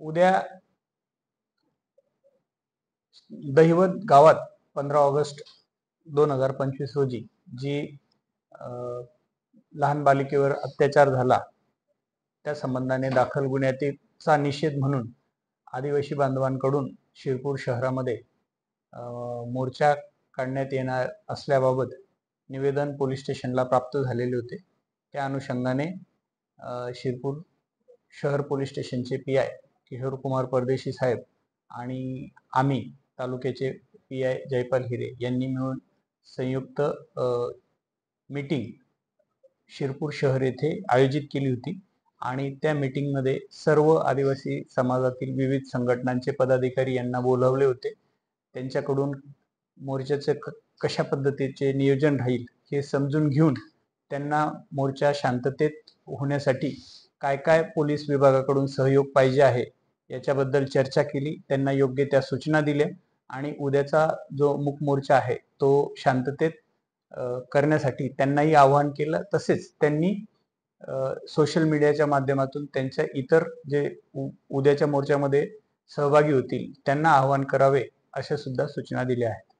उद्या दहिवत गावात 15 ऑगस्ट 2025 रोजी जी लहान बालिकेवर अत्याचार झाला त्या संबंधाने दाखल गुन्ह्याचा निषेध म्हणून आदिवासी बांधवांकडून शिरपूर शहरामध्ये मोर्चा काढण्यात येणार असल्याबाबत निवेदन पोलीस स्टेशनला प्राप्त झालेले होते। त्या अनुषंगाने शिरपूर शहर पोलीस स्टेशनचे पीआय किशोर कुमार परदेशी साहेब आणि आम्ही तालुक्याचे पीआय जयपाल हिरे यांनी मिळून संयुक्त मीटिंग शिरपूर शहर येथे आयोजित केली होती आणि त्या मीटिंग मध्ये सर्व आदिवासी समाजातील विविध संघटनांचे पदाधिकारी यांना बोलावले होते। त्यांच्याकडून मोर्चाचे कशा पद्धतीचे नियोजन राहील हे समजून घेऊन त्यांना मोर्चा शांततेत होण्यासाठी काय काय पोलीस विभागाकडून सहयोग पाहिजे आहे याच्याबद्दल चर्चा केली। त्यांना योग्य त्या सूचना दिल्या आणि उद्याचा जो मूक मोर्चा आहे तो शांततेत करण्यासाठी त्यांनाही आवाहन केलं। तसेच त्यांनी सोशल मीडियाच्या माध्यमातून त्यांच्या इतर जे उद्याच्या मोर्चामध्ये सहभागी होतील त्यांना आवाहन करावे अशा सुद्धा सूचना दिल्या आहेत।